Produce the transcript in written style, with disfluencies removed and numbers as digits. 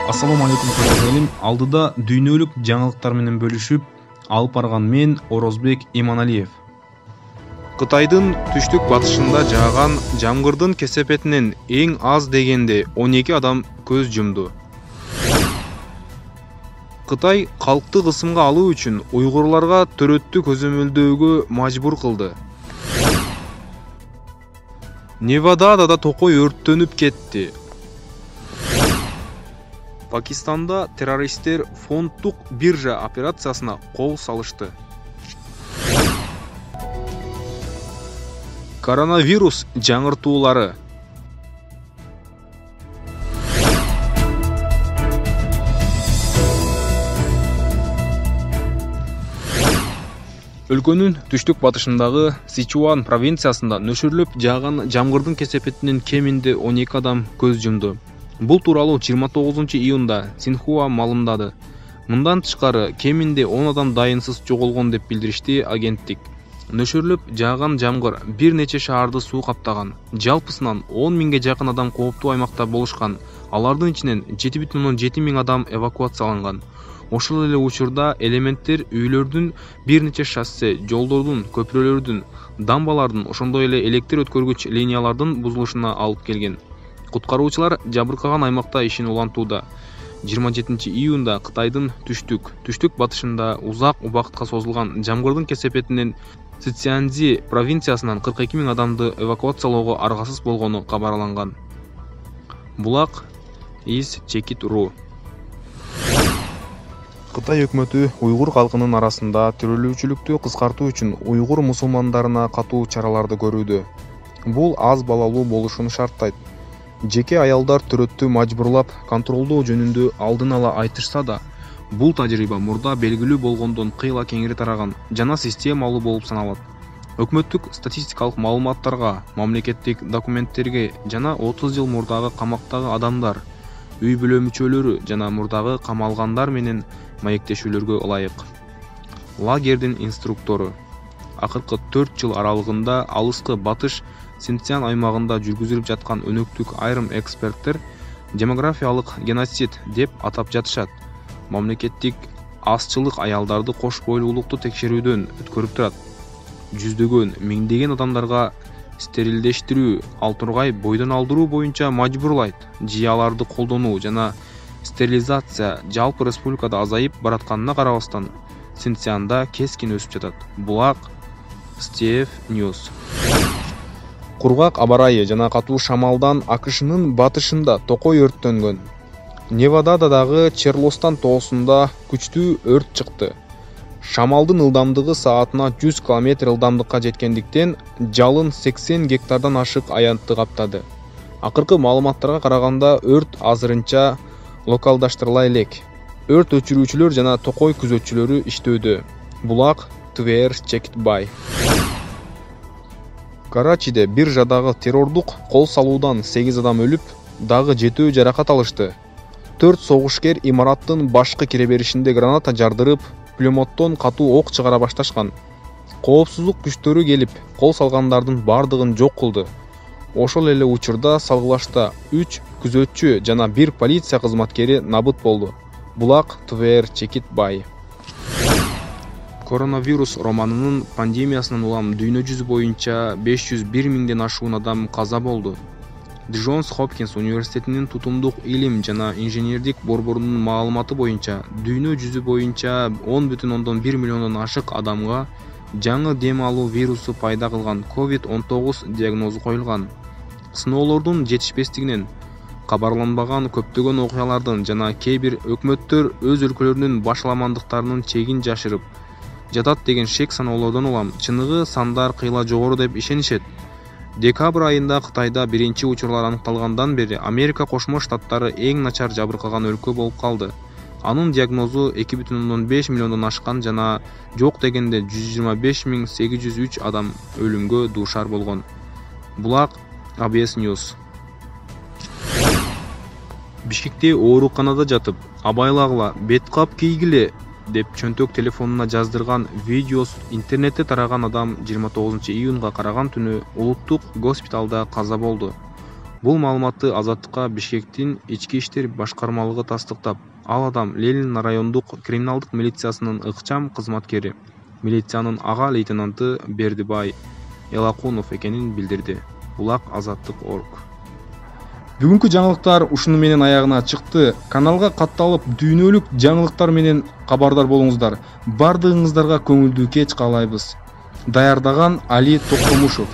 Assalamu алейкум көрөрмандарым. Алдыда дүйнөлүк жаңылыктар менен бөлүшүп алып барган мен Орозбек Иманалиев. Кытайдын түштүк батышында жааган жамгырдын кесепетинен эң аз дегенде 12 адам көз жумду. Кытай калкты кысымга алуу үчүн уйгурларга төрөттү көзөмөлдөөгө мажбур кылды. Невадада да токой өрттөнүп кетти. Пакистанда террористтер фондтук биржа операциясына кол салышты. Коронавирус жаңыртуулары. Өлкөнүн түштүк батышындагы Сичуан провинциясында нөшөрлөп жааган жамгырдын кесепетинен кеминде 12 адам көз жумду. Бул тууралуу 29-июнда Синхуа маалымдады. Мындан тышкары кеминде 10 адам дайынсыз жоголгон деп билдиришти агенттик. Нөшөрлөп жааган жамгыр бир нече шаарды суу каптаган. Жалпысынан 10 миңге жакын адам кооптуу аймакта болушкан. Алардын ичинен 7,7 миң адам эвакуацияланган. Ошол эле учурда элементтер үйлөрдүн, бир нече шоссе, жолдордун, көпүрөлөрдүн, дамбалардын, ошондой эле электр өткөргүч линиялардын бузулушуна алып келген. Куткаруучулар жабыркаган аймакта ишин улантууда. 27-июнда Кытайдын түштүк батышында узак убакытка созулган жамгырдын кесепетинен Цзянси провинциясынан 42 миң адамды эвакуациялоого аргасыз болгону кабарланган. Булак is check.ru. Кытай өкмөтү уйгур калкынын арасында төрөлүүчүлүктү кыскартуу үчүн уйгур мусулмандарына катуу чараларды көрүүдө. Бул аз балалуу болушун шарттайт. Жеке аялдар төрөттү мажбурлап контролдоо жөнүндө алдын ала айтышса да, бул тажрыйба мурда белгилүү болгондон кыйла кеңири тараган, жана системалуу болуп саналат. Өкмөттүк статистикалык маалыматтарга, мамлекеттик документтерге жана 30 жыл мурдагы камактагы адамдар, үй бүлө мүчөлөрү жана мурдагы камалгандар менен маектешүүлөргө ылайык. Лагердин инструктору. Акыркы 4 жыл аралыгында алыскы батыш Синьцзян аймагында жүргүзүлүп жаткан өнөктүк айрым эксперттер демографиялык геноцид деп атап жатышат. Мамлекеттик азчылык аялдарды кош бойлуулукту текшерүүдөн өткөрүп турат. Жүздөгөн, миңдеген адамдарга стерилдештирүү, ал тургай бойдон алдыруу боюнча мажбурлайт. Жияларды колдонуу жана стерилизация жалпы республикада азайып баратканына карабастан, Синьцзянда кескин өсүп жатат. Булак Steve News. Кургак аба ырайы жана катуу шамалдан АКШнын батышында токой өрттөнгөн. Невададагы Черлостан тоосунда күчтүү өрт чыкты. Шамалдын ылдамдыгы саатына 100 км ылдамдыкка жеткендиктен жалын 80 гектардан ашык аянтты каптады. Акыркы маалыматтарга караганда өрт азырынча локалдаштырыла элек. Өрт өчүрүүчүлөр жана токой күзөтчүлөрү иштөөдө. Булак Tver Checked. Карачиде биржадагы террордук кол салуудан 8 адам өлүп, дагы 7 жаракат алышты. 4 согушкер имараттын башкы киреберишинде граната жардырып, пулеметтон катуу ок чыгара башташкан. Коопсуздук күчтөрү келип, кол салгандардын бардыгын жок кылды. Ошол эле учурда салгылашта 3 күзөтчү жана 1 полиция кызматкери набыт болду. Булак Tver Checked. Коронавирус романынын пандемиясынан улам дүйнө жүзү боюнча 501 миңден ашуун адам каза болду. Джонс Хопкинс университетинин тутумдук илим жана инженердик борборунун маалыматы боюнча дүйнө жүзү боюнча 10,1 миллиондон ашык адамга жаңы дем алуу вирусу пайда кылган COVID-19 диагнозу коюлган. Сыноолордун жетишпестигинен, кабарланбаган көптөгөн окуялардын жана кээ бир өкмөттөр өз өлкөлөрүнүн башаламандыктарынын чегин жашырып жатат деген шек саноолордон улам чыныгы сандар кыйла жогору деп ишенишет. Декабрь айында Кытайда биринчи учурлар аныкталгандан бери Америка Кошмо Штаттары эң начар жабыркаган өлкө болуп калды. Анын диагнозу 2,5 миллиондон ашкан жана жок дегенде 125,803 адам өлүмгө дуушар болгон. Булак ABS News. Бишкекте ооруканада жатып, абайлагыла, бет кап кийгиле деп чөнтөк телефонуна жаздырган видеосу интернетте тараган адам 29-июнга караган түнү улуттук госпиталда каза болду. Бул маалыматты Азаттыкка Бишкектин ички иштер башкармалыгы тастыктап, ал адам Ленин райондук криминалдык милициясынын ыкчам кызматкери, милициянын ага лейтенанты Бердибай Элакунов экенин билдирди. Булак Азаттык орг. Бүгүнкү жаңылыктар ушуну менен аягына чыкты. Каналга катталып, дүйнөлүк жаңылыктар менен кабардар болуңуздар. Бардыгыңыздарга көңүлдүү кеч каалайбыз. Даярдаган Али Токтомушев.